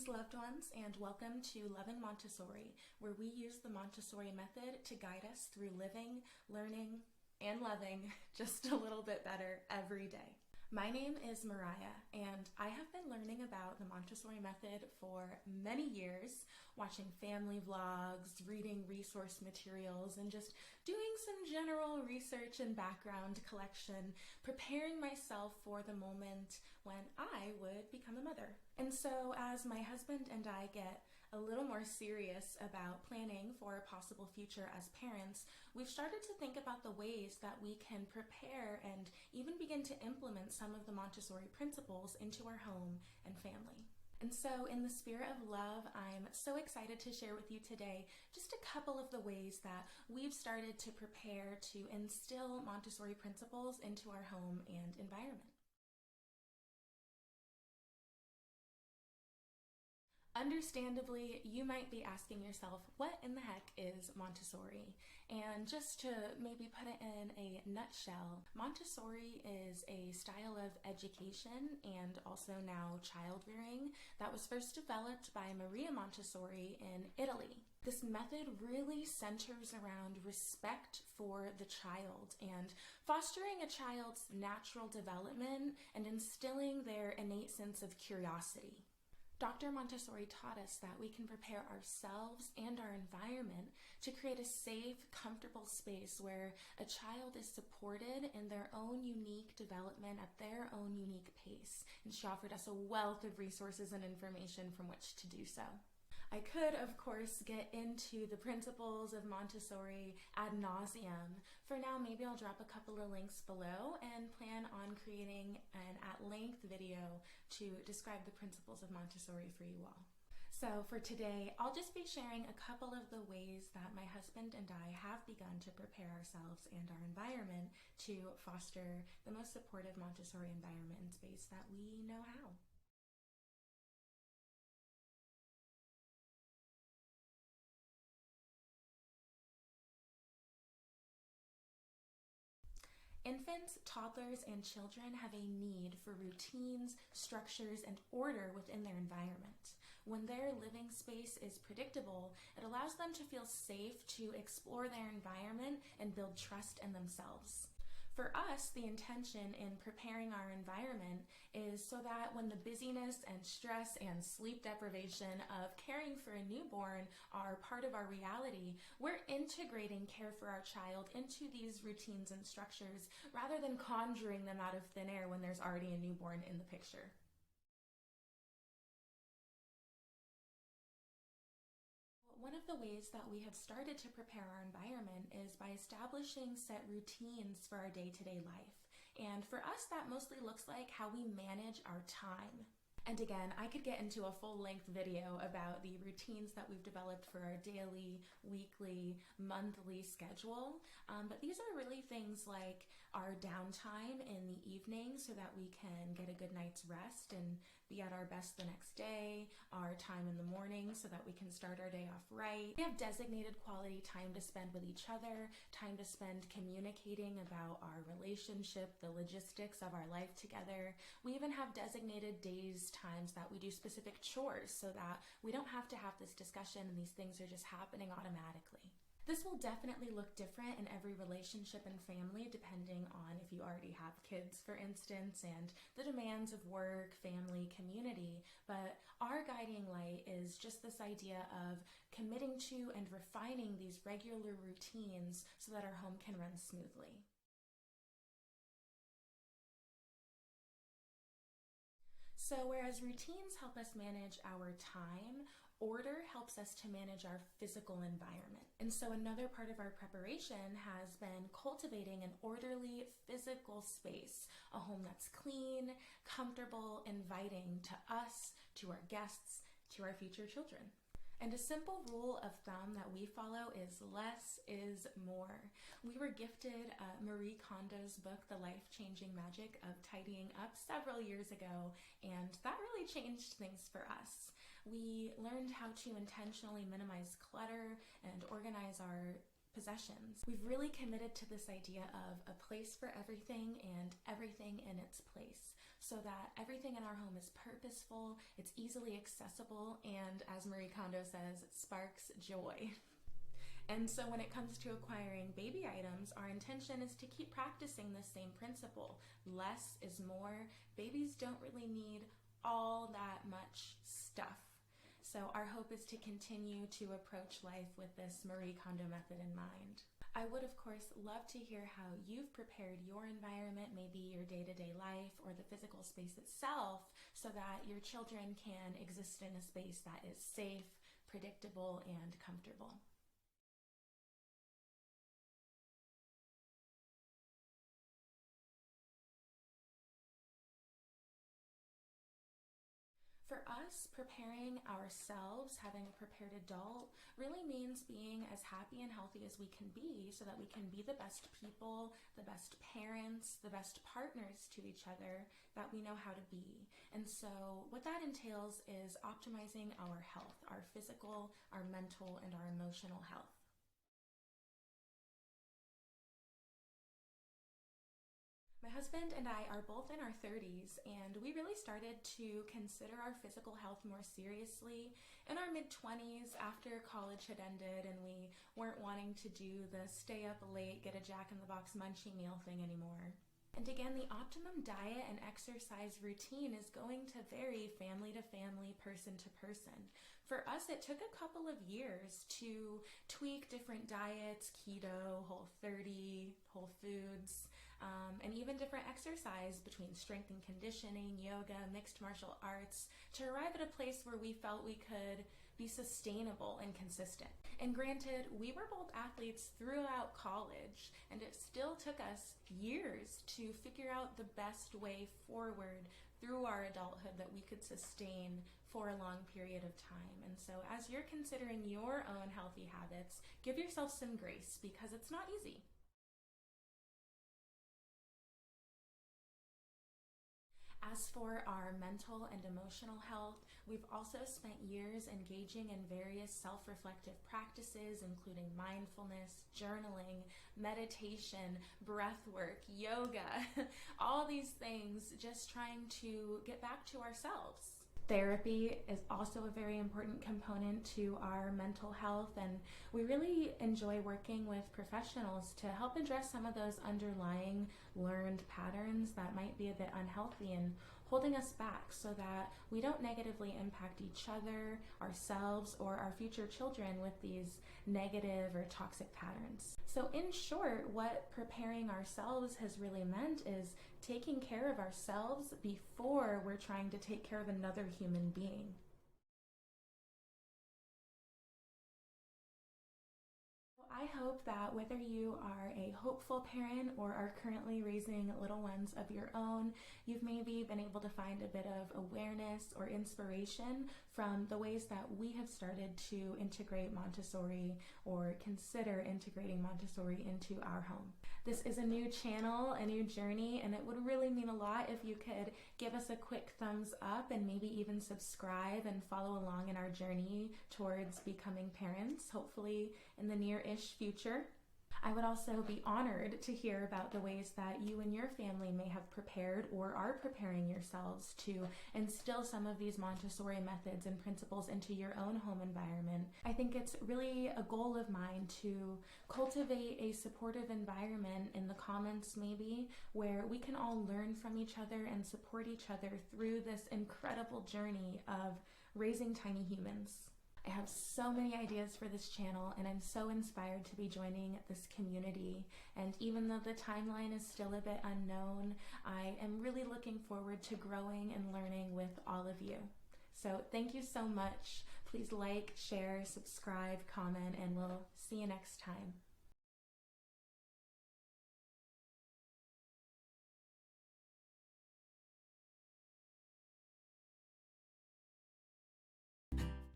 Greetings, loved ones, and welcome to Loving Montessori, where we use the Montessori method to guide us through living, learning, and loving just a little bit better every day. My name is Mariah, and I have been learning about the Montessori method for many years, watching family vlogs, reading resource materials, and just doing some general research and background collection, preparing myself for the moment when I would become a mother. And so as my husband and I get a little more serious about planning for a possible future as parents, we've started to think about the ways that we can prepare and even begin to implement some of the Montessori principles into our home and family. And so in the spirit of love, I'm so excited to share with you today just a couple of the ways that we've started to prepare to instill Montessori principles into our home and environment. Understandably, you might be asking yourself, what in the heck is Montessori? And just to maybe put it in a nutshell, Montessori is a style of education and also now child rearing that was first developed by Maria Montessori in Italy. This method really centers around respect for the child and fostering a child's natural development and instilling their innate sense of curiosity. Dr. Montessori taught us that we can prepare ourselves and our environment to create a safe, comfortable space where a child is supported in their own unique development at their own unique pace. And she offered us a wealth of resources and information from which to do so. I could, of course, get into the principles of Montessori ad nauseum. For now, maybe I'll drop a couple of links below and plan on creating an at-length video to describe the principles of Montessori for you all. So for today, I'll just be sharing a couple of the ways that my husband and I have begun to prepare ourselves and our environment to foster the most supportive Montessori environment and space that we know how. Infants, toddlers, and children have a need for routines, structures, and order within their environment. When their living space is predictable, it allows them to feel safe to explore their environment and build trust in themselves. For us, the intention in preparing our environment is so that when the busyness and stress and sleep deprivation of caring for a newborn are part of our reality, we're integrating care for our child into these routines and structures rather than conjuring them out of thin air when there's already a newborn in the picture. One of the ways that we have started to prepare our environment is by establishing set routines for our day-to-day life. And for us, that mostly looks like how we manage our time. And again, I could get into a full-length video about the routines that we've developed for our daily, weekly, monthly schedule. But these are really things like our downtime in the evening so that we can get a good night's rest and be at our best the next day, our time in the morning so that we can start our day off right. We have designated quality time to spend with each other, time to spend communicating about our relationship, the logistics of our life together. We even have designated days, times that we do specific chores so that we don't have to have this discussion and these things are just happening automatically. This will definitely look different in every relationship and family depending on if you already have kids, for instance, and the demands of work, family, community. But our guiding light is just this idea of committing to and refining these regular routines so that our home can run smoothly. So whereas routines help us manage our time, order helps us to manage our physical environment. And so another part of our preparation has been cultivating an orderly physical space, a home that's clean, comfortable, inviting to us, to our guests, to our future children. And a simple rule of thumb that we follow is less is more. We were gifted Marie Kondo's book, The Life-Changing Magic of Tidying Up, several years ago, and that really changed things for us. We learned how to intentionally minimize clutter and organize our possessions. We've really committed to this idea of a place for everything and everything in its place. so that everything in our home is purposeful, it's easily accessible, and as Marie Kondo says, sparks joy. And so when it comes to acquiring baby items, our intention is to keep practicing this same principle. Less is more. Babies don't really need all that much stuff. So our hope is to continue to approach life with this Marie Kondo method in mind. I would, of course, love to hear how you've prepared your environment, maybe your day-to-day life or the physical space itself, so that your children can exist in a space that is safe, predictable, and comfortable. For us, preparing ourselves, having a prepared adult, really means being as happy and healthy as we can be so that we can be the best people, the best parents, the best partners to each other that we know how to be. And so what that entails is optimizing our health, our physical, our mental, and our emotional health. My husband and I are both in our 30s, and we really started to consider our physical health more seriously in our mid-20s after college had ended and we weren't wanting to do the stay up late, get a Jack-in-the-Box munchie meal thing anymore. And again, the optimum diet and exercise routine is going to vary family to family, person to person. For us, it took a couple of years to tweak different diets, keto, Whole30, whole foods, and even different exercise between strength and conditioning, yoga, mixed martial arts, to arrive at a place where we felt we could be sustainable and consistent. And granted, we were both athletes throughout college, and it still took us years to figure out the best way forward through our adulthood that we could sustain for a long period of time. And so as you're considering your own healthy habits, give yourself some grace because it's not easy. As for our mental and emotional health, we've also spent years engaging in various self-reflective practices, including mindfulness, journaling, meditation, breath work, yoga, all these things, just trying to get back to ourselves. Therapy is also a very important component to our mental health, and we really enjoy working with professionals to help address some of those underlying learned patterns that might be a bit unhealthy and holding us back so that we don't negatively impact each other, ourselves, or our future children with these negative or toxic patterns. So in short, what preparing ourselves has really meant is taking care of ourselves before we're trying to take care of another human being. I hope that whether you are a hopeful parent or are currently raising little ones of your own, you've maybe been able to find a bit of awareness or inspiration from the ways that we have started to integrate Montessori or consider integrating Montessori into our home. This is a new channel, a new journey, and it would really mean a lot if you could give us a quick thumbs up and maybe even subscribe and follow along in our journey towards becoming parents, hopefully in the near-ish future. I would also be honored to hear about the ways that you and your family may have prepared or are preparing yourselves to instill some of these Montessori methods and principles into your own home environment. I think it's really a goal of mine to cultivate a supportive environment in the comments maybe where we can all learn from each other and support each other through this incredible journey of raising tiny humans. I have so many ideas for this channel, and I'm so inspired to be joining this community. And even though the timeline is still a bit unknown, I am really looking forward to growing and learning with all of you. So thank you so much. Please like, share, subscribe, comment, and we'll see you next time.